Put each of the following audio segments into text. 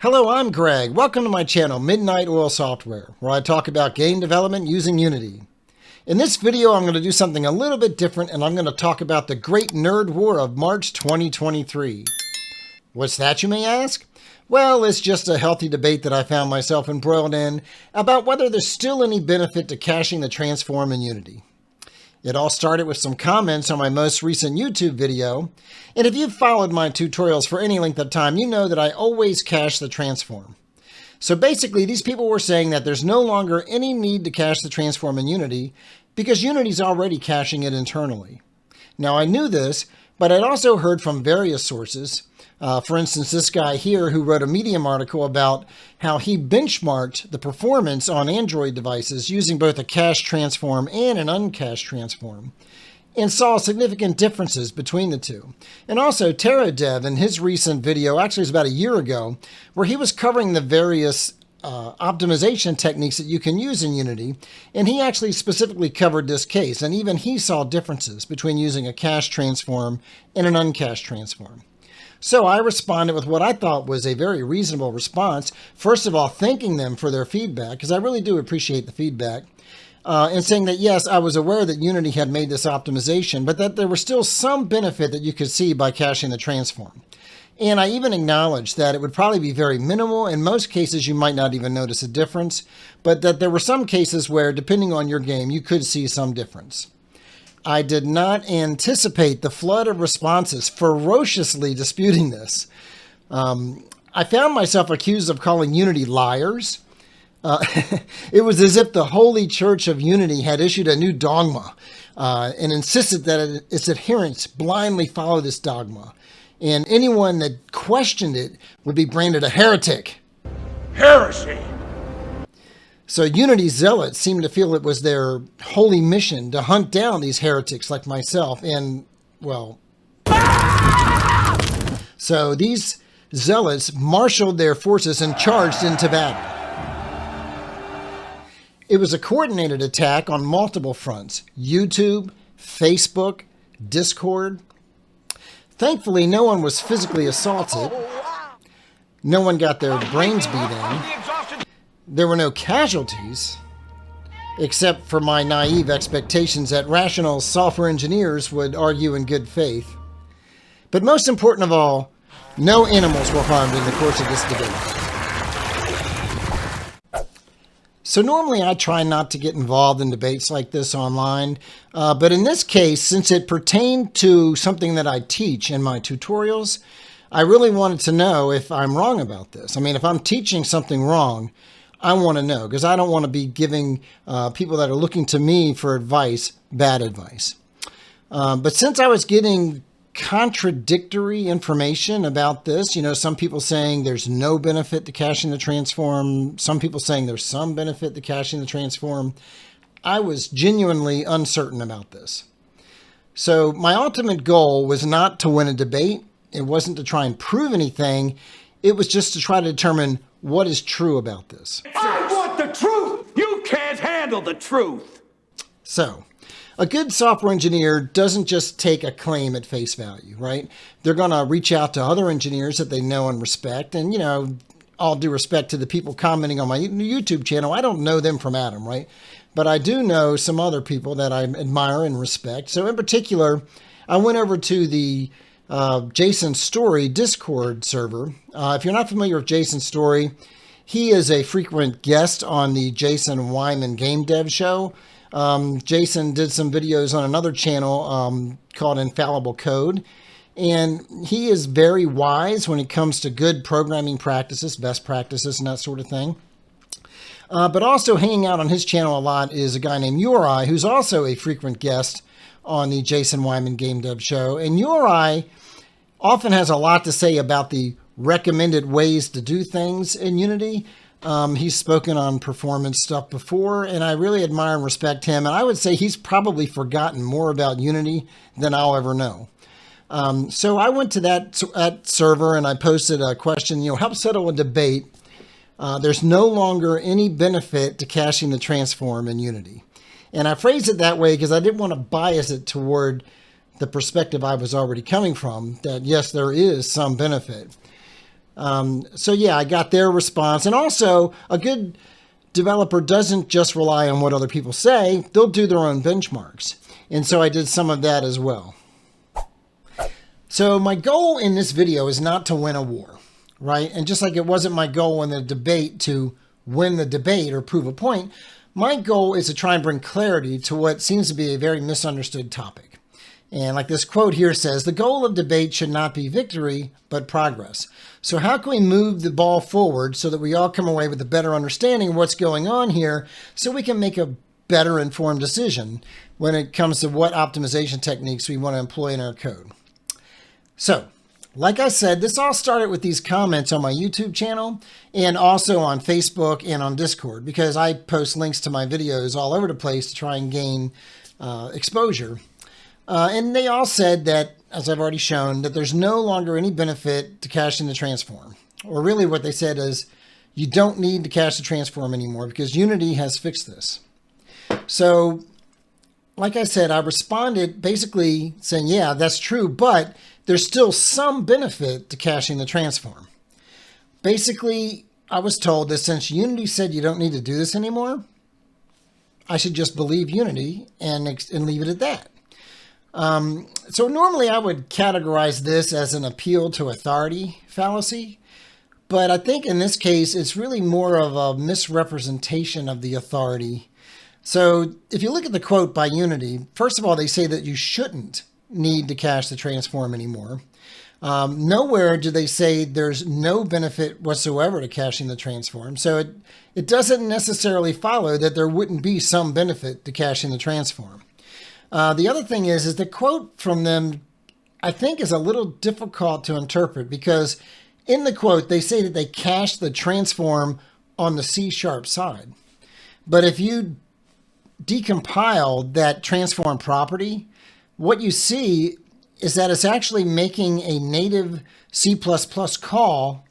Hello, I'm Greg. Welcome to my channel, Midnight Oil Software, where I talk about game development using Unity. In this video, I'm going to do something a little bit different, and I'm going to talk about the Great Nerd War of March 2023. What's that, you may ask? Well, it's just a healthy debate that I found myself embroiled in about whether there's still any benefit to caching the transform in Unity. It all started with some comments on my most recent YouTube video, and if you've followed my tutorials for any length of time, you know that I always cache the transform. So basically, these people were saying that there's no longer any need to cache the transform in Unity because Unity's already caching it internally. Now, I knew this, but I'd also heard from various sources. For instance, this guy here who wrote a Medium article about how he benchmarked the performance on Android devices using both a cached transform and an uncached transform, and saw significant differences between the two. And also Tarodev in his recent video, actually it was about a year ago, where he was covering the various optimization techniques that you can use in Unity, and he actually specifically covered this case, and even he saw differences between using a cached transform and an uncached transform. So I responded with what I thought was a very reasonable response. First of all, thanking them for their feedback, because I really do appreciate the feedback, and saying that, yes, I was aware that Unity had made this optimization, but that there was still some benefit that you could see by caching the transform. And I even acknowledged that it would probably be very minimal. In most cases, you might not even notice a difference, but that there were some cases where, depending on your game, you could see some difference. I did not anticipate the flood of responses ferociously disputing this. I found myself accused of calling Unity liars. It was as if the Holy Church of Unity had issued a new dogma and insisted that its adherents blindly follow this dogma. And anyone that questioned it would be branded a heretic. Heresy! So Unity zealots seemed to feel it was their holy mission to hunt down these heretics like myself and, well... So these zealots marshaled their forces and charged into battle. It was a coordinated attack on multiple fronts: YouTube, Facebook, Discord. Thankfully, no one was physically assaulted. No one got their brains beat in. There were no casualties, except for my naive expectations that rational software engineers would argue in good faith. But most important of all, no animals were harmed in the course of this debate. So normally I try not to get involved in debates like this online, but in this case, since it pertained to something that I teach in my tutorials, I really wanted to know if I'm wrong about this. I mean, if I'm teaching something wrong, I want to know, because I don't want to be giving people that are looking to me for advice bad advice. But since I was getting contradictory information about this, you know, some people saying there's no benefit to caching the transform, some people saying there's some benefit to caching the transform, I was genuinely uncertain about this. So my ultimate goal was not to win a debate. It wasn't to try and prove anything. It was just to try to determine what is true about this. I want the truth! You can't handle the truth! So, a good software engineer doesn't just take a claim at face value, right? They're going to reach out to other engineers that they know and respect. And, you know, all due respect to the people commenting on my YouTube channel, I don't know them from Adam, right? But I do know some other people that I admire and respect. So in particular, I went over to the Jason Story Discord server. If you're not familiar with Jason Story, he is a frequent guest on the Jason Wyman Game Dev Show. Jason did some videos on another channel called Infallible Code, and he is very wise when it comes to good programming practices, best practices, and that sort of thing. But also hanging out on his channel a lot is a guy named Uri, who's also a frequent guest on the Jason Wyman Game Dev Show. And Uri often has a lot to say about the recommended ways to do things in Unity. He's spoken on performance stuff before, and I really admire and respect him. And I would say he's probably forgotten more about Unity than I'll ever know. So I went to that server and I posted a question, you know, help settle a debate. There's no longer any benefit to caching the transform in Unity. And I phrased it that way because I didn't want to bias it toward the perspective I was already coming from, that yes, there is some benefit. So yeah, I got their response. And also, a good developer doesn't just rely on what other people say. They'll do their own benchmarks. And so I did some of that as well. So my goal in this video is not to win a war, right? And just like it wasn't my goal in the debate to win the debate or prove a point, my goal is to try and bring clarity to what seems to be a very misunderstood topic. And like this quote here says, the goal of debate should not be victory, but progress. So how can we move the ball forward so that we all come away with a better understanding of what's going on here so we can make a better informed decision when it comes to what optimization techniques we want to employ in our code? So, like I said, this all started with these comments on my YouTube channel and also on Facebook and on Discord, because I post links to my videos all over the place to try and gain exposure. And they all said that, as I've already shown, that there's no longer any benefit to caching the transform. Or really what they said is, you don't need to cache the transform anymore because Unity has fixed this. So, like I said, I responded basically saying, yeah, that's true, but there's still some benefit to caching the transform. Basically, I was told that since Unity said you don't need to do this anymore, I should just believe Unity and leave it at that. So normally I would categorize this as an appeal to authority fallacy, but I think in this case, it's really more of a misrepresentation of the authority. So if you look at the quote by Unity, first of all, they say that you shouldn't need to cache the transform anymore. Nowhere do they say there's no benefit whatsoever to caching the transform. So it doesn't necessarily follow that there wouldn't be some benefit to caching the transform. The other thing is the quote from them, I think, is a little difficult to interpret, because in the quote, they say that they cache the transform on the C# side. But if you decompile that transform property, what you see is that it's actually making a native C++ call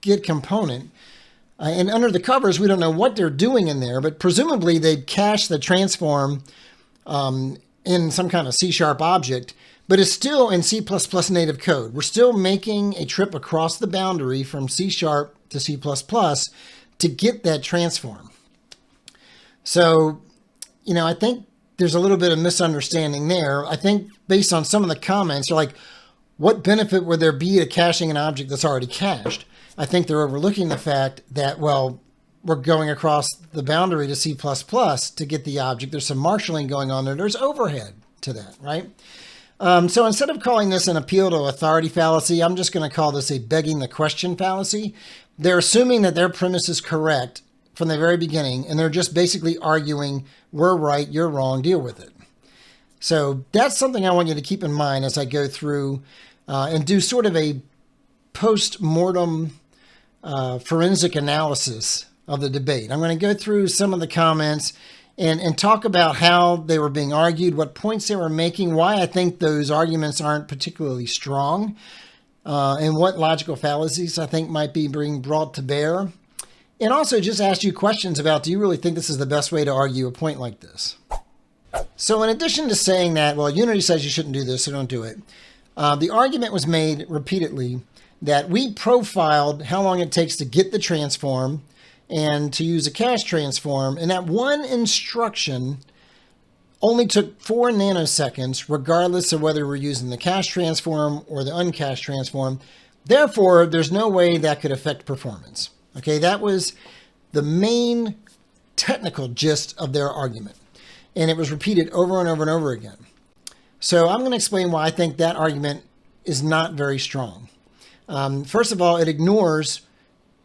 get component. And under the covers, we don't know what they're doing in there, but presumably they'd cache the transform in some kind of C# object, but it's still in C++ native code. We're still making a trip across the boundary from C# to C++ to get that transform. So, you know, I think there's a little bit of misunderstanding there. I think based on some of the comments, they're like, what benefit would there be to caching an object that's already cached? I think they're overlooking the fact that, well, we're going across the boundary to C++ to get the object. There's some marshalling going on there. There's overhead to that, right? So instead of calling this an appeal to authority fallacy, I'm just going to call this a begging the question fallacy. They're assuming that their premise is correct from the very beginning, and they're just basically arguing, we're right, you're wrong, deal with it. So that's something I want you to keep in mind as I go through and do sort of a post-mortem forensic analysis of the debate. I'm going to go through some of the comments and talk about how they were being argued, what points they were making, why I think those arguments aren't particularly strong, and what logical fallacies I think might be being brought to bear. And also just ask you questions about, do you really think this is the best way to argue a point like this? So in addition to saying that, well, Unity says you shouldn't do this, so don't do it, the argument was made repeatedly that we profiled how long it takes to get the transform and to use a cache transform, and that one instruction only took 4 nanoseconds, regardless of whether we're using the cache transform or the uncached transform. Therefore, there's no way that could affect performance. Okay, that was the main technical gist of their argument. And it was repeated over and over and over again. So I'm going to explain why I think that argument is not very strong. First of all, it ignores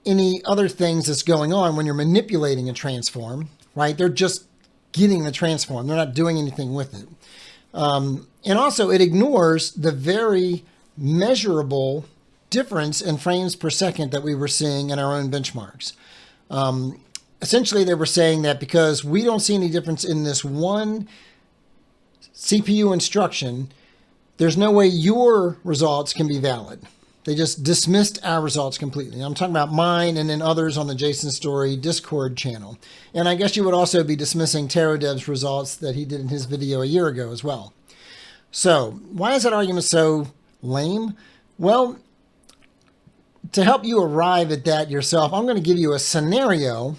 any other things that's going on when you're manipulating a transform, right? They're just getting the transform. They're not doing anything with it. And also, it ignores the very measurable difference in frames per second that we were seeing in our own benchmarks. Essentially, they were saying that because we don't see any difference in this one CPU instruction, there's no way your results can be valid. They just dismissed our results completely. I'm talking about mine and then others on the Jason Story Discord channel. And I guess you would also be dismissing Tarodev's results that he did in his video a year ago as well. So why is that argument so lame? Well, to help you arrive at that yourself, I'm going to give you a scenario,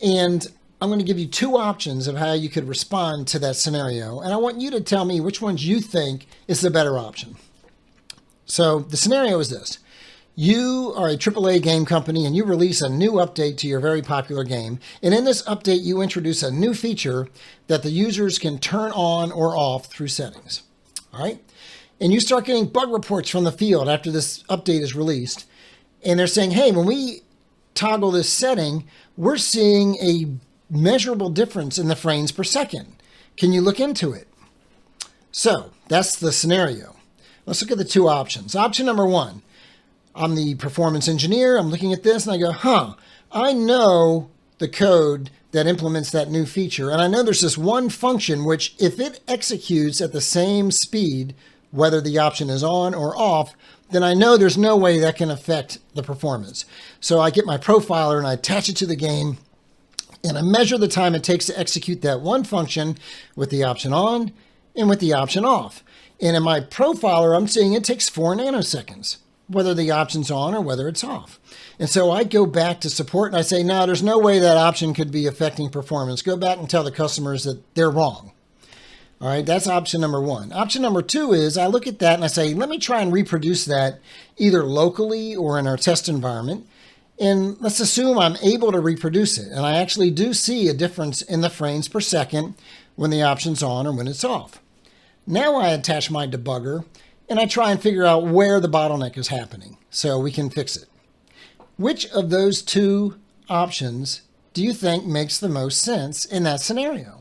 and I'm going to give you two options of how you could respond to that scenario. And I want you to tell me which ones you think is the better option. So the scenario is this. You are a AAA game company and you release a new update to your very popular game. And in this update, you introduce a new feature that the users can turn on or off through settings. All right. And you start getting bug reports from the field after this update is released. And they're saying, hey, when we toggle this setting, we're seeing a measurable difference in the frames per second. Can you look into it? So that's the scenario. Let's look at the two options. Option number one, I'm the performance engineer. I'm looking at this and I go, I know the code that implements that new feature. And I know there's this one function which if it executes at the same speed, whether the option is on or off, then I know there's no way that can affect the performance. So I get my profiler and I attach it to the game and I measure the time it takes to execute that one function with the option on and with the option off. And in my profiler, I'm seeing it takes 4 nanoseconds, whether the option's on or whether it's off. And so I go back to support and I say, no, there's no way that option could be affecting performance. Go back and tell the customers that they're wrong. All right, that's option number one. Option number two is I look at that and I say, let me try and reproduce that either locally or in our test environment. And let's assume I'm able to reproduce it. And I actually do see a difference in the frames per second when the option's on or when it's off. Now I attach my debugger and I try and figure out where the bottleneck is happening so we can fix it. Which of those two options do you think makes the most sense in that scenario?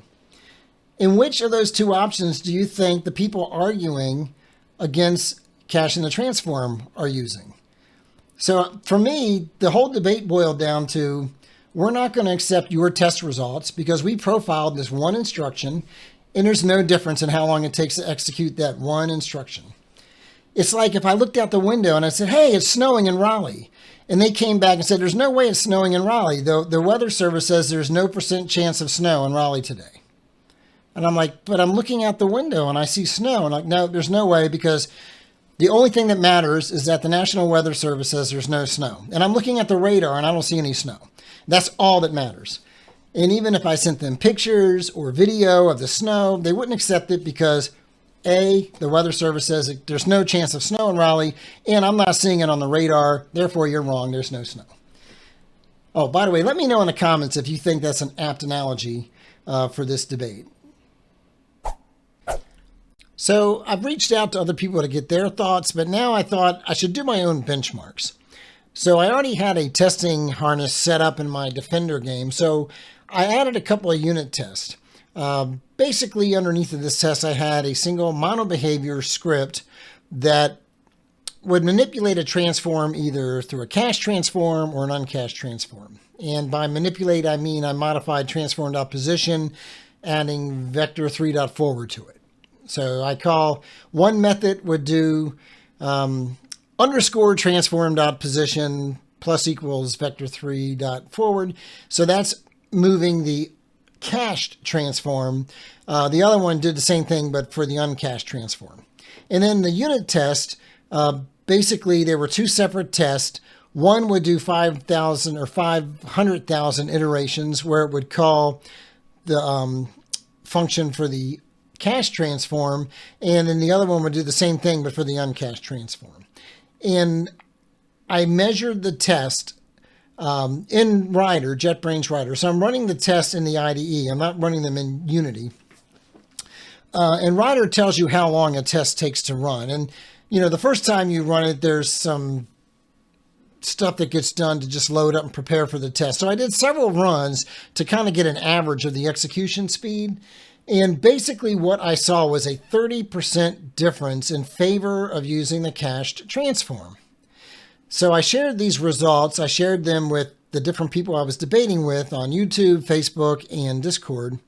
In which of those two options do you think the people arguing against caching the transform are using? So for me, the whole debate boiled down to, we're not going to accept your test results because we profiled this one instruction and there's no difference in how long it takes to execute that one instruction. It's like if I looked out the window and I said, hey, it's snowing in Raleigh. And they came back and said, there's no way it's snowing in Raleigh. The weather service says there's no % chance of snow in Raleigh today. And I'm like, but I'm looking out the window and I see snow. And I'm like, no, there's no way because the only thing that matters is that the National Weather Service says there's no snow. And I'm looking at the radar and I don't see any snow. That's all that matters. And even if I sent them pictures or video of the snow, they wouldn't accept it because A, the Weather Service says that there's no chance of snow in Raleigh, and I'm not seeing it on the radar. Therefore, you're wrong. There's no snow. Oh, by the way, let me know in the comments if you think that's an apt analogy for this debate. So I've reached out to other people to get their thoughts, but now I thought I should do my own benchmarks. So I already had a testing harness set up in my Defender game, so I added a couple of unit tests. Basically, underneath of this test, I had a single monobehavior script that would manipulate a transform either through a cached transform or an uncached transform. And by manipulate, I mean I modified transform.position, adding vector3.forward to it. So I call one method would do underscore transform.position plus equals vector3.forward. So that's moving the cached transform. The other one did the same thing, but for the uncached transform. And then the unit test, basically there were two separate tests. One would do 5,000 or 500,000 iterations where it would call the function for the cached transform. And then the other one would do the same thing, but for the uncached transform. And I measured the test in Rider, JetBrains Rider. So I'm running the test in the IDE. I'm not running them in Unity. And Rider tells you how long a test takes to run. And, you know, the first time you run it, there's some stuff that gets done to just load up and prepare for the test. So I did several runs to kind of get an average of the execution speed. And basically what I saw was a 30% difference in favor of using the cached transform. So I shared these results. I shared them with the different people I was debating with on YouTube, Facebook, and Discord.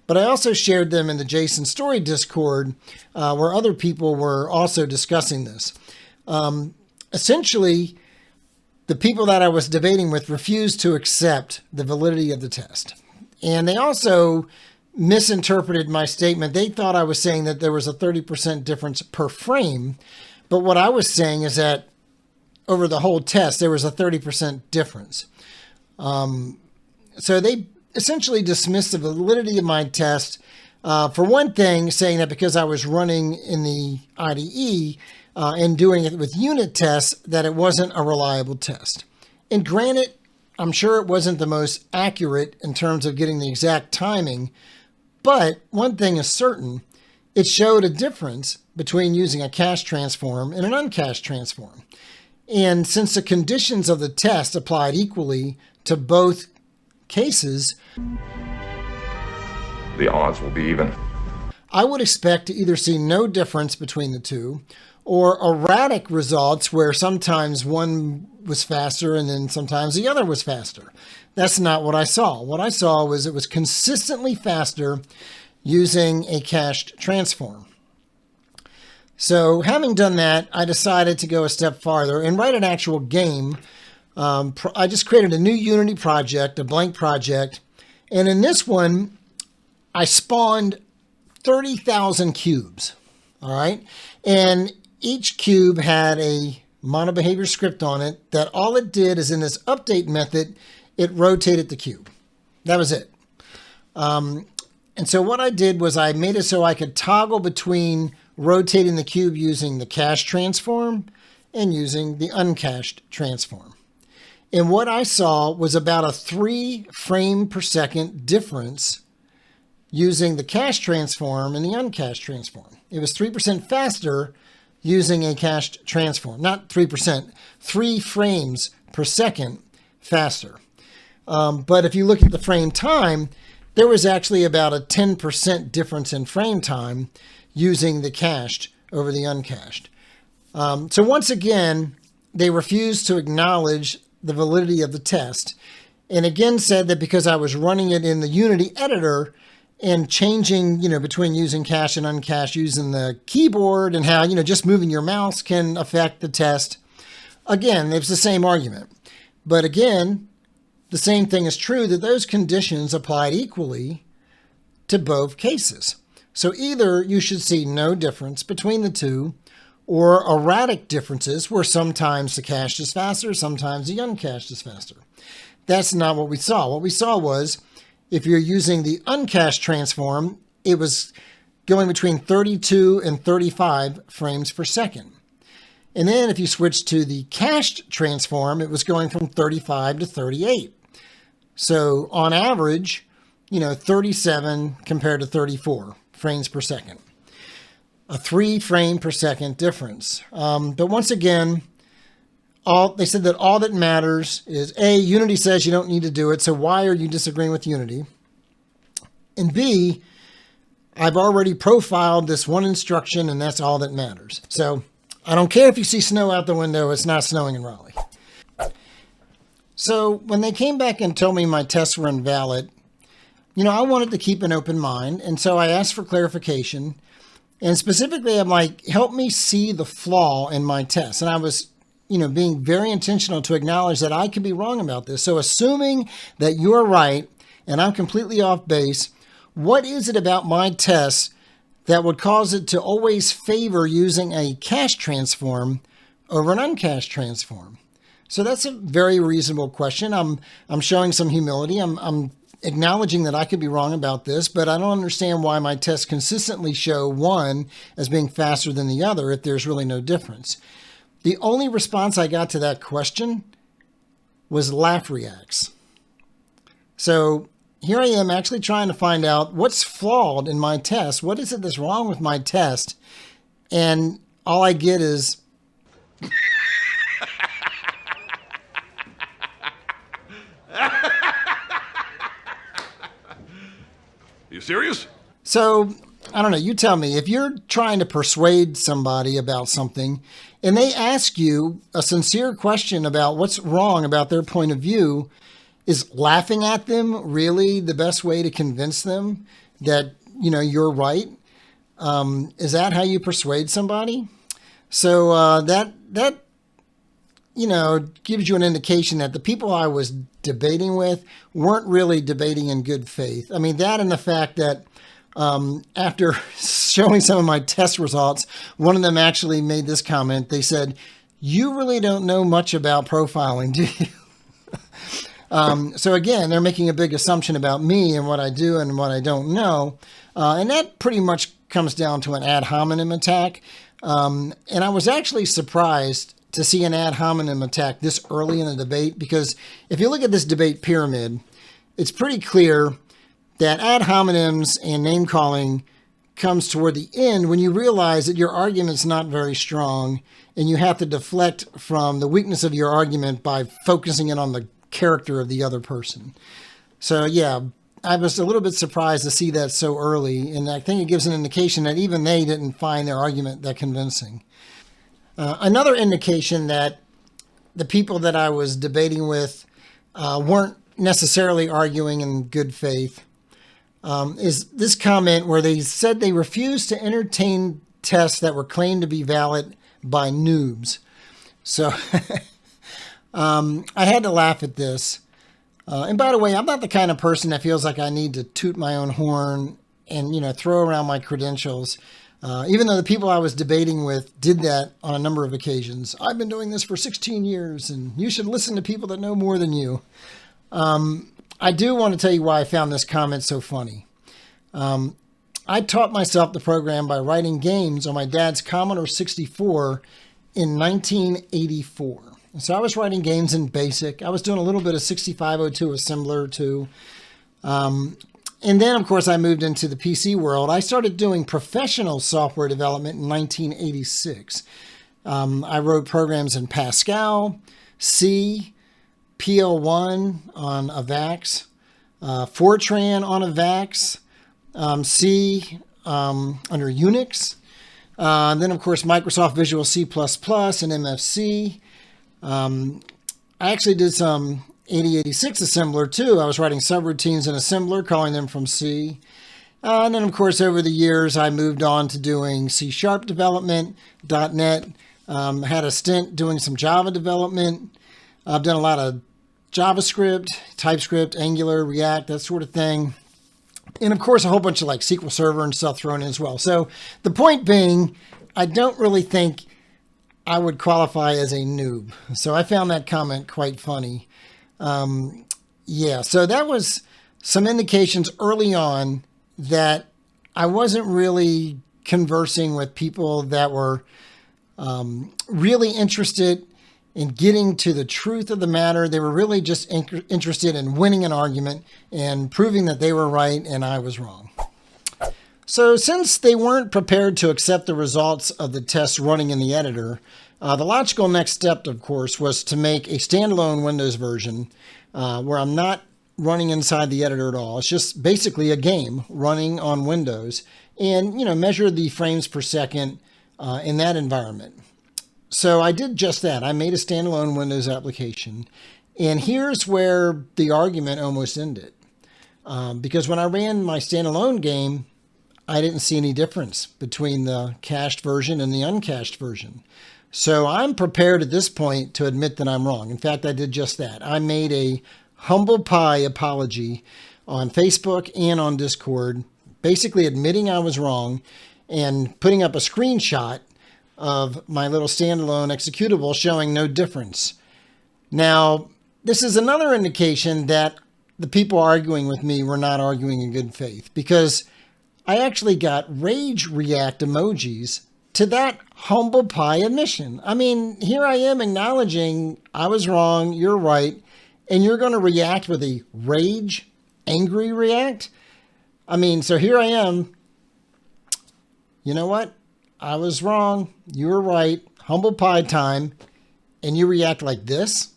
But I also shared them in the Jason Story Discord, where other people were also discussing this. Essentially, the people that I was debating with refused to accept the validity of the test. And they also misinterpreted my statement. They thought I was saying that there was a 30% difference per frame. But what I was saying is that over the whole test, there was a 30% difference. So they essentially dismissed the validity of my test. For one thing, saying that because I was running in the IDE and doing it with unit tests, that it wasn't a reliable test. And granted, I'm sure it wasn't the most accurate in terms of getting the exact timing, but one thing is certain, it showed a difference between using a cache transform and an uncached transform. And since the conditions of the test applied equally to both cases, the odds will be even. I would expect to either see no difference between the two, or erratic results where sometimes one was faster and then sometimes the other was faster. That's not what I saw. What I saw was it was consistently faster using a cached transform. So having done that, I decided to go a step farther and write an actual game. I just created a new Unity project, a blank project. And in this one, I spawned 30,000 cubes. All right. And each cube had a monobehavior script on it that all it did is in this update method, it rotated the cube. That was it. And so what I did was I made it so I could toggle between rotating the cube using the cached transform and using the uncached transform. And what I saw was about a 3 frame per second difference using the cached transform and the uncached transform. It was 3% faster using a cached transform. Not 3%, 3 frames per second faster. But if you look at the frame time, there was actually about a 10% difference in frame time using the cached over the uncached. So once again, they refused to acknowledge the validity of the test, and again said that because I was running it in the Unity editor and changing, between using cache and uncached using the keyboard and how, just moving your mouse can affect the test. Again, it's the same argument. But again, the same thing is true, that those conditions applied equally to both cases. So either you should see no difference between the two, or erratic differences where sometimes the cached is faster, sometimes the uncached is faster. That's not what we saw. What we saw was if you're using the uncached transform, it was going between 32 and 35 frames per second. And then if you switch to the cached transform, it was going from 35 to 38. So on average, 37 compared to 34 frames per second. A 3 frame per second difference. But once again, they said that all that matters is A, Unity says you don't need to do it, so why are you disagreeing with Unity? And B, I've already profiled this one instruction and that's all that matters. So I don't care if you see snow out the window, it's not snowing in Raleigh. So when they came back and told me my tests were invalid, I wanted to keep an open mind. And so I asked for clarification. And specifically, I'm like, help me see the flaw in my test. And I was, being very intentional to acknowledge that I could be wrong about this. So assuming that you're right and I'm completely off base, what is it about my test that would cause it to always favor using a cached transform over an uncached transform? So that's a very reasonable question. I'm showing some humility. I'm acknowledging that I could be wrong about this, but I don't understand why my tests consistently show one as being faster than the other if there's really no difference. The only response I got to that question was laugh reacts. So here I am actually trying to find out what's flawed in my test. What is it that's wrong with my test? And all I get is... You serious? So, I don't know, you tell me, if you're trying to persuade somebody about something and they ask you a sincere question about what's wrong about their point of view, is laughing at them really the best way to convince them that, you're right? Is that how you persuade somebody? So that gives you an indication that the people I was debating with weren't really debating in good faith. I mean, that and the fact that after showing some of my test results, one of them actually made this comment. They said, you really don't know much about profiling, do you? So again, they're making a big assumption about me and what I do and what I don't know. And that pretty much comes down to an ad hominem attack. And I was actually surprised to see an ad hominem attack this early in the debate, because if you look at this debate pyramid, it's pretty clear that ad hominems and name calling comes toward the end when you realize that your argument's not very strong and you have to deflect from the weakness of your argument by focusing in on the character of the other person. So yeah, I was a little bit surprised to see that so early, and I think it gives an indication that even they didn't find their argument that convincing. Another indication that the people that I was debating with weren't necessarily arguing in good faith is this comment where they said they refused to entertain tests that were claimed to be valid by noobs. So I had to laugh at this. And by the way, I'm not the kind of person that feels like I need to toot my own horn and, throw around my credentials. Even though the people I was debating with did that on a number of occasions. I've been doing this for 16 years and you should listen to people that know more than you. I do want to tell you why I found this comment so funny. I taught myself the program by writing games on my dad's Commodore 64 in 1984. So I was writing games in BASIC. I was doing a little bit of 6502 assembler too. And then, of course, I moved into the PC world. I started doing professional software development in 1986. I wrote programs in Pascal, C, PL1 on a VAX, Fortran on a VAX, C under Unix. Then, of course, Microsoft Visual C++ and MFC. I actually did some 8086 assembler too. I was writing subroutines in assembler, calling them from C. And then, of course, over the years, I moved on to doing C# development, .NET. Had a stint doing some Java development. I've done a lot of JavaScript, TypeScript, Angular, React, that sort of thing. And, of course, a whole bunch of like SQL Server and stuff thrown in as well. So the point being, I don't really think I would qualify as a noob. So I found that comment quite funny. Yeah, so that was some indications early on that I wasn't really conversing with people that were really interested in getting to the truth of the matter. They were really just interested in winning an argument and proving that they were right and I was wrong. So since they weren't prepared to accept the results of the tests running in the editor, the logical next step, of course, was to make a standalone Windows version where I'm not running inside the editor at all. It's just basically a game running on Windows and, measure the frames per second in that environment. So I did just that. I made a standalone Windows application. And here's where the argument almost ended. Because when I ran my standalone game, I didn't see any difference between the cached version and the uncached version. So I'm prepared at this point to admit that I'm wrong. In fact, I did just that. I made a humble pie apology on Facebook and on Discord, basically admitting I was wrong and putting up a screenshot of my little standalone executable showing no difference. Now, this is another indication that the people arguing with me were not arguing in good faith, because I actually got rage react emojis to that humble pie admission. I mean, here I am acknowledging I was wrong, you're right, and you're going to react with a rage, angry react? I mean, so here I am. You know what? I was wrong, you were right, humble pie time, and you react like this?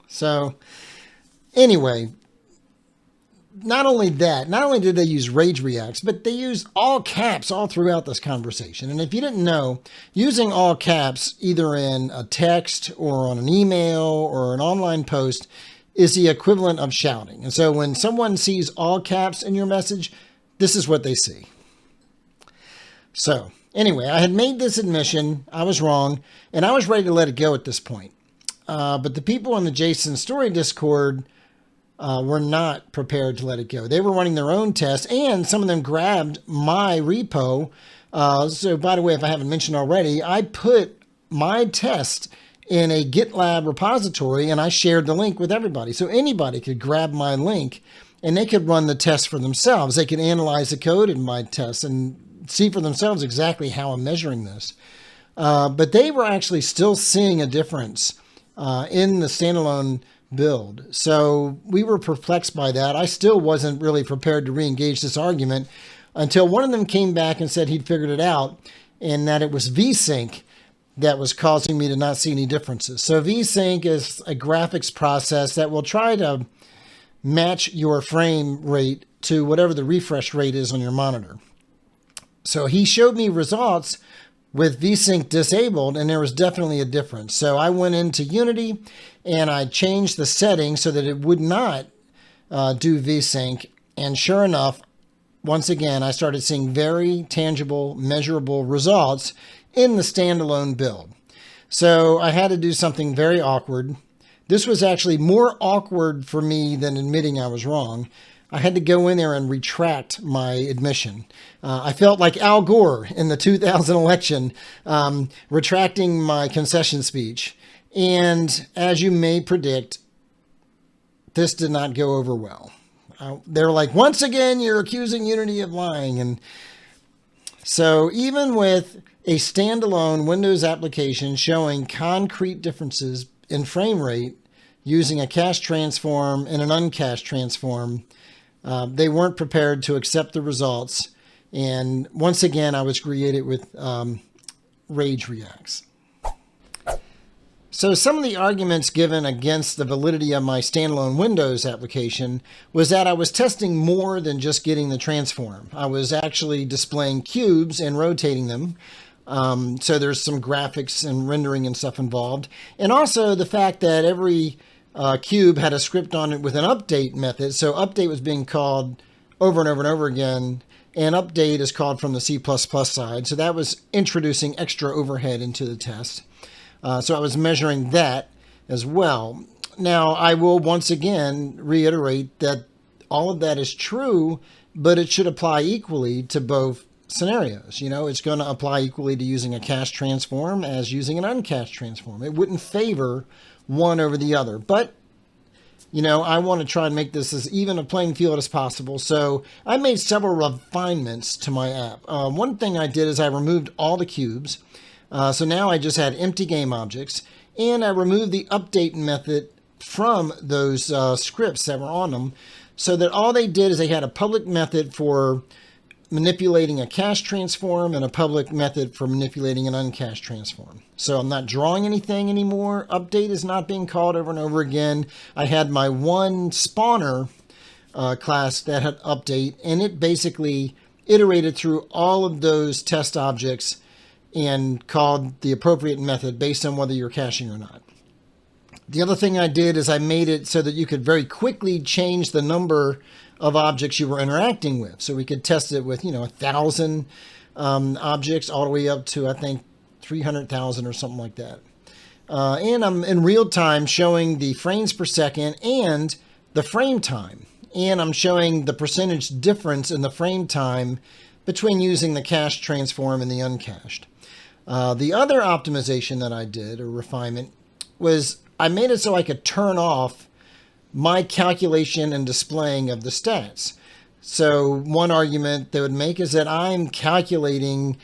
So, anyway, not only did they use rage reacts, but they used all caps all throughout this conversation. And if you didn't know, using all caps either in a text or on an email or an online post is the equivalent of shouting. And so when someone sees all caps in your message, this is what they see. So anyway, I had made this admission, I was wrong, and I was ready to let it go at this point. But the people on the Jason Story Discord were not prepared to let it go. They were running their own tests, and some of them grabbed my repo So by the way, if I haven't mentioned already, I put my test in a GitLab repository and I shared the link with everybody. So anybody could grab my link and they could run the test for themselves. They could analyze the code in my test and see for themselves exactly how I'm measuring this. But they were actually still seeing a difference in the standalone build. So we were perplexed by that. I still wasn't really prepared to re-engage this argument until one of them came back and said he'd figured it out and that it was VSync that was causing me to not see any differences. So VSync is a graphics process that will try to match your frame rate to whatever the refresh rate is on your monitor. So he showed me results with VSync disabled, and there was definitely a difference. So I went into Unity and I changed the settings so that it would not do VSync. And sure enough, once again, I started seeing very tangible, measurable results in the standalone build. So I had to do something very awkward. This was actually more awkward for me than admitting I was wrong. I had to go in there and retract my admission. I felt like Al Gore in the 2000 election, retracting my concession speech. And as you may predict, this did not go over well. They're like, once again, you're accusing Unity of lying. And so even with a standalone Windows application showing concrete differences in frame rate using a cache transform and an uncached transform, they weren't prepared to accept the results. And once again, I was greeted with rage reacts. So some of the arguments given against the validity of my standalone Windows application was that I was testing more than just getting the transform. I was actually displaying cubes and rotating them. So there's some graphics and rendering and stuff involved. And also the fact that every cube had a script on it with an update method. So update was being called over and over and over again. And update is called from the C++ side. So that was introducing extra overhead into the test. So I was measuring that as well. Now, I will once again reiterate that all of that is true, but it should apply equally to both scenarios. You know, it's going to apply equally to using a cache transform as using an uncached transform. It wouldn't favor one over the other. But, you know, I want to try and make this as even a playing field as possible. So I made several refinements to my app. One thing I did is I removed all the cubes. So now I just had empty game objects, and I removed the update method from those scripts that were on them, so that all they did is they had a public method for manipulating a cache transform and a public method for manipulating an uncached transform. So I'm not drawing anything anymore. Update is not being called over and over again. I had my one spawner class that had update, and it basically iterated through all of those test objects and called the appropriate method based on whether you're caching or not. The other thing I did is I made it so that you could very quickly change the number of objects you were interacting with. So we could test it with, 1,000 objects all the way up to, I think, 300,000 or something like that. And I'm in real time showing the frames per second and the frame time. And I'm showing the percentage difference in the frame time between using the cached transform and the uncached. The other optimization that I did, or refinement, was I made it so I could turn off my calculation and displaying of the stats. So one argument they would make is that I'm calculating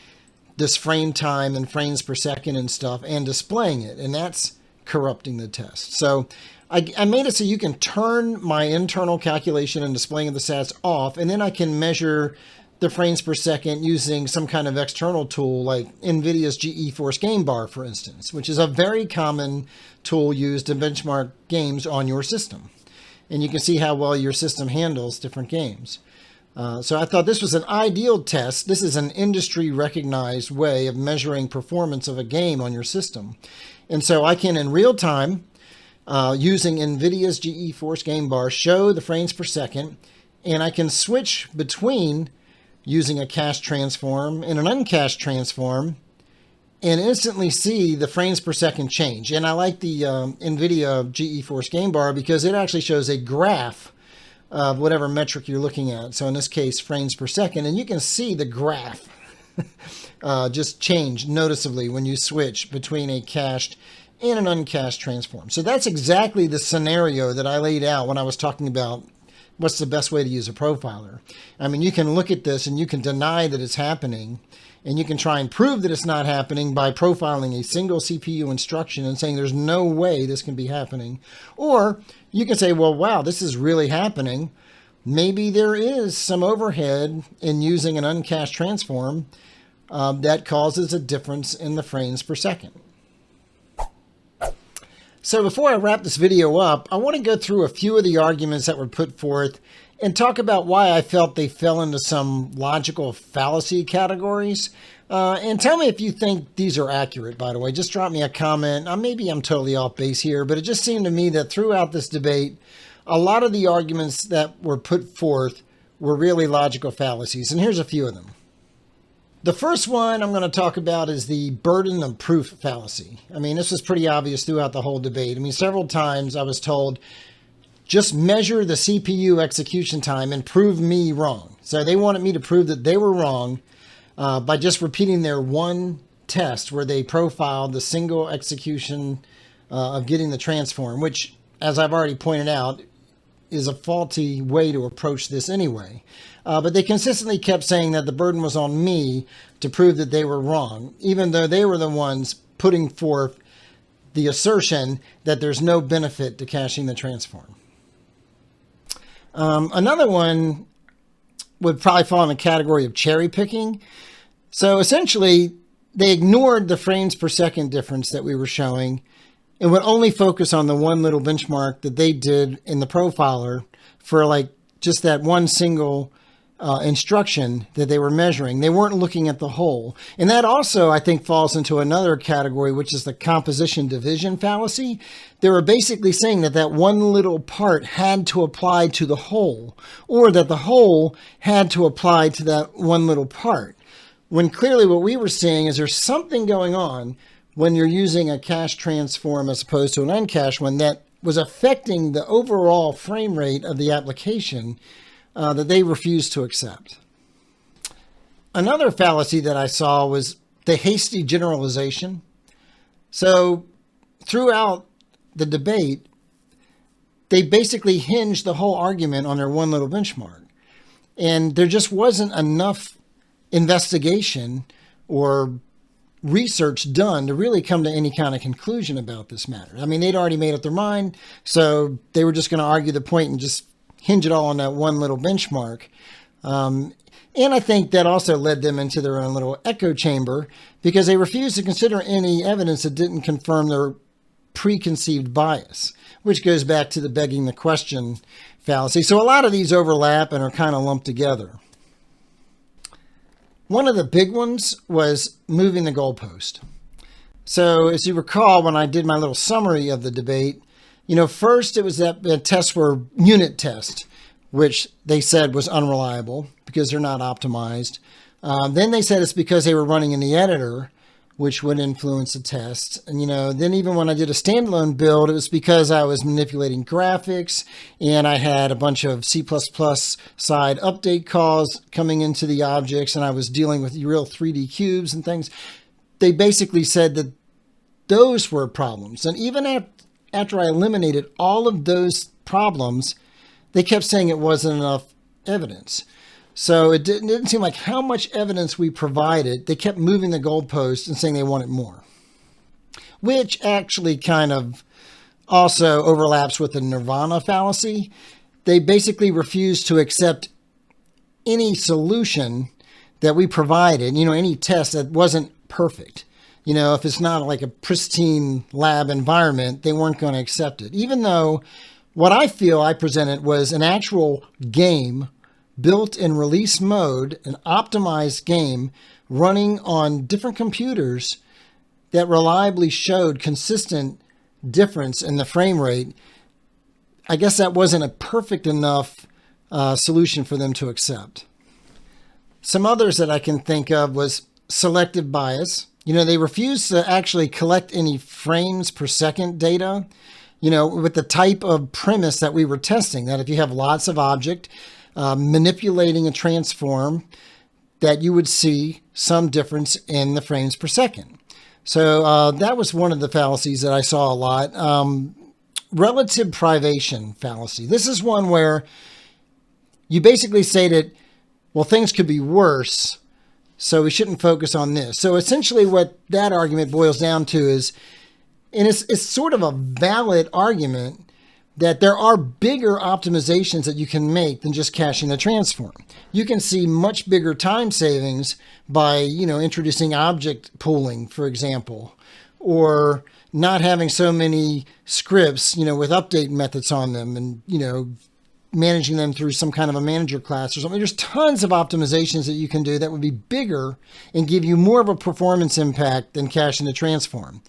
this frame time and frames per second and stuff and displaying it, and that's corrupting the test. So I made it so you can turn my internal calculation and displaying of the stats off, and then I can measure the frames per second using some kind of external tool like NVIDIA's GeForce Game Bar, for instance, which is a very common tool used to benchmark games on your system. And you can see how well your system handles different games. So I thought this was an ideal test. This is an industry recognized way of measuring performance of a game on your system. And so I can, in real time, using NVIDIA's GeForce Game Bar, show the frames per second, and I can switch between using a cached transform and an uncached transform and instantly see the frames per second change. And I like the NVIDIA GeForce Game Bar because it actually shows a graph of whatever metric you're looking at. So in this case, frames per second, and you can see the graph just change noticeably when you switch between a cached and an uncached transform. So that's exactly the scenario that I laid out when I was talking about what's the best way to use a profiler. I mean, you can look at this and you can deny that it's happening, and you can try and prove that it's not happening by profiling a single CPU instruction and saying there's no way this can be happening. Or you can say, well, wow, this is really happening. Maybe there is some overhead in using an uncached transform that causes a difference in the frames per second. So before I wrap this video up, I want to go through a few of the arguments that were put forth and talk about why I felt they fell into some logical fallacy categories. And tell me if you think these are accurate, by the way. Just drop me a comment. Maybe I'm totally off base here, but it just seemed to me that throughout this debate, a lot of the arguments that were put forth were really logical fallacies. And here's a few of them. The first one I'm going to talk about is the burden of proof fallacy. I mean, this was pretty obvious throughout the whole debate. I mean, several times I was told, just measure the CPU execution time and prove me wrong. So they wanted me to prove that they were wrong by just repeating their one test where they profiled the single execution of getting the transform, which, as I've already pointed out, is a faulty way to approach this anyway. But they consistently kept saying that the burden was on me to prove that they were wrong, even though they were the ones putting forth the assertion that there's no benefit to caching the transform. Another one would probably fall in the category of cherry picking. So essentially, they ignored the frames per second difference that we were showing and would only focus on the one little benchmark that they did in the profiler for like just that one single instruction that they were measuring. They weren't looking at the whole. And that also, I think, falls into another category, which is the composition division fallacy. They were basically saying that that one little part had to apply to the whole, or that the whole had to apply to that one little part. When clearly what we were seeing is there's something going on when you're using a cache transform as opposed to an uncached one that was affecting the overall frame rate of the application that they refused to accept. Another fallacy that I saw was the hasty generalization. So throughout the debate, they basically hinged the whole argument on their one little benchmark. And there just wasn't enough investigation or research done to really come to any kind of conclusion about this matter. I mean, they'd already made up their mind, so they were just going to argue the point and just hinge it all on that one little benchmark. And I think that also led them into their own little echo chamber because they refused to consider any evidence that didn't confirm their preconceived bias, which goes back to the begging the question fallacy. So a lot of these overlap and are kind of lumped together. One of the big ones was moving the goalpost. So as you recall, when I did my little summary of the debate, first it was that tests were unit test, which they said was unreliable because they're not optimized. Then they said it's because they were running in the editor, which would influence the test. And, then even when I did a standalone build, it was because I was manipulating graphics and I had a bunch of C++ side update calls coming into the objects and I was dealing with real 3D cubes and things. They basically said that those were problems. And even after I eliminated all of those problems, they kept saying it wasn't enough evidence. So it didn't seem like how much evidence we provided. They kept moving the goalpost and saying they wanted more, which actually kind of also overlaps with the nirvana fallacy. They basically refused to accept any solution that we provided, any test that wasn't perfect. If it's not like a pristine lab environment, they weren't going to accept it. Even though what I feel I presented was an actual game built in release mode, an optimized game running on different computers that reliably showed consistent difference in the frame rate. I guess that wasn't a perfect enough solution for them to accept. Some others that I can think of was selective bias. They refused to actually collect any frames per second data, with the type of premise that we were testing, that if you have lots of object, manipulating a transform, that you would see some difference in the frames per second. So that was one of the fallacies that I saw a lot. Relative privation fallacy. This is one where you basically say that, well, things could be worse, so we shouldn't focus on this. So essentially what that argument boils down to is, and it's sort of a valid argument, that there are bigger optimizations that you can make than just caching the transform. You can see much bigger time savings by, introducing object pooling, for example, or not having so many scripts, with update methods on them and, managing them through some kind of a manager class or something. There's tons of optimizations that you can do that would be bigger and give you more of a performance impact than caching the transform.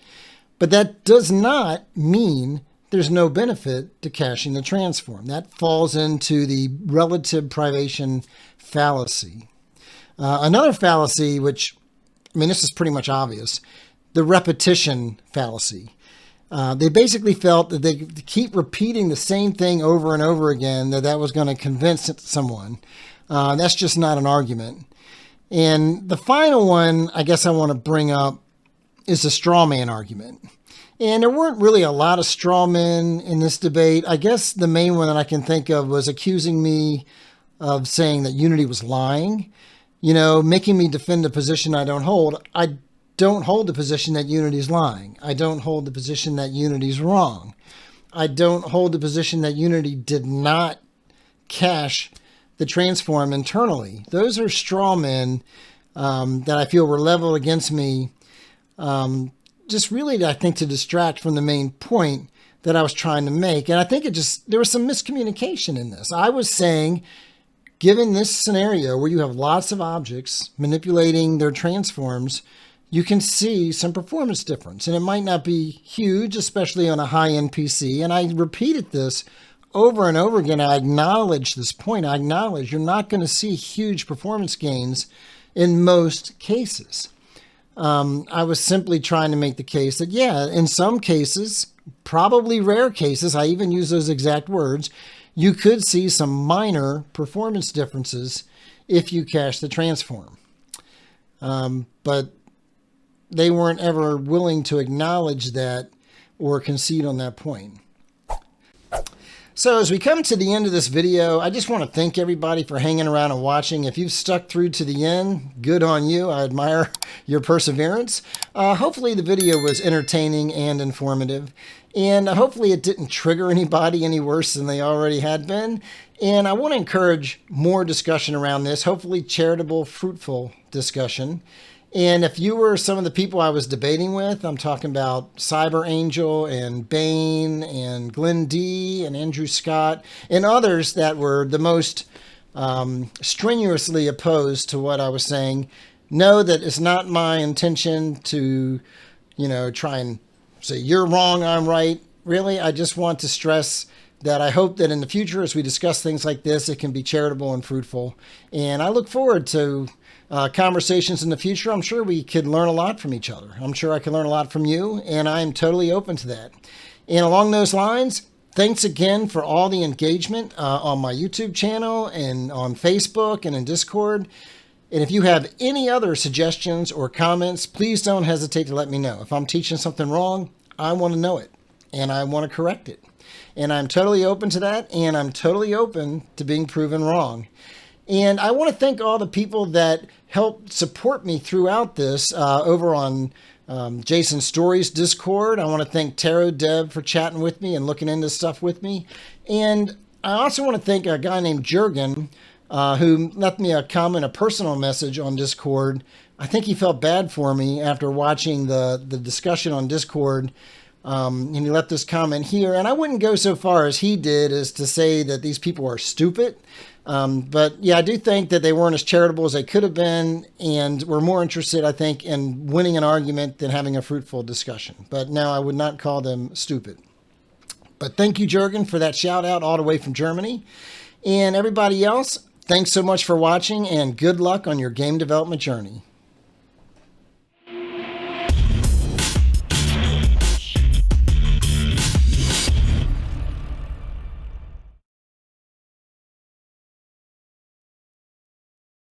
But that does not mean there's no benefit to caching the transform. That falls into the relative privation fallacy. Another fallacy, which, this is pretty much obvious, the repetition fallacy. They basically felt that they keep repeating the same thing over and over again, that was going to convince someone. That's just not an argument. And the final one I guess I want to bring up is the straw man argument. And there weren't really a lot of straw men in this debate. I guess the main one that I can think of was accusing me of saying that Unity was lying, making me defend a position I don't hold. I don't hold the position that Unity's lying. I don't hold the position that Unity's wrong. I don't hold the position that Unity did not cache the transform internally. Those are straw men that I feel were leveled against me, just really, I think, to distract from the main point that I was trying to make. And I think there was some miscommunication in this. I was saying, given this scenario where you have lots of objects manipulating their transforms, you can see some performance difference. And it might not be huge, especially on a high-end PC. And I repeated this over and over again. I acknowledge this point. I acknowledge you're not going to see huge performance gains in most cases. I was simply trying to make the case that, yeah, in some cases, probably rare cases, I even use those exact words, you could see some minor performance differences if you cache the transform. But they weren't ever willing to acknowledge that or concede on that point. So as we come to the end of this video, I just want to thank everybody for hanging around and watching. If you've stuck through to the end, good on you. I admire your perseverance. Hopefully the video was entertaining and informative. And hopefully it didn't trigger anybody any worse than they already had been. And I want to encourage more discussion around this, hopefully charitable, fruitful discussion. And if you were some of the people I was debating with, I'm talking about Cyber Angel and Bane and Glenn D and Andrew Scott and others that were the most strenuously opposed to what I was saying, know that it's not my intention to, try and say you're wrong, I'm right. Really, I just want to stress that I hope that in the future, as we discuss things like this, it can be charitable and fruitful. And I look forward to conversations in the future. I'm sure we could learn a lot from each other. I'm sure I can learn a lot from you, and I'm totally open to that. And along those lines, thanks again for all the engagement on my YouTube channel and on Facebook and in Discord. And if you have any other suggestions or comments, please don't hesitate to let me know. If I'm teaching something wrong, I want to know it, and I want to correct it. And I'm totally open to that, and I'm totally open to being proven wrong. And I want to thank all the people that helped support me throughout this over on Jason Story's Discord. I want to thank Tarodev for chatting with me and looking into stuff with me. And I also want to thank a guy named Jurgen who left me a comment, a personal message on Discord. I think he felt bad for me after watching the discussion on Discord. And he left this comment here. And I wouldn't go so far as he did as to say that these people are stupid. But yeah, I do think that they weren't as charitable as they could have been, and were more interested, I think, in winning an argument than having a fruitful discussion. But no, I would not call them stupid. But thank you, Jurgen, for that shout out all the way from Germany. And everybody else, thanks so much for watching, and good luck on your game development journey.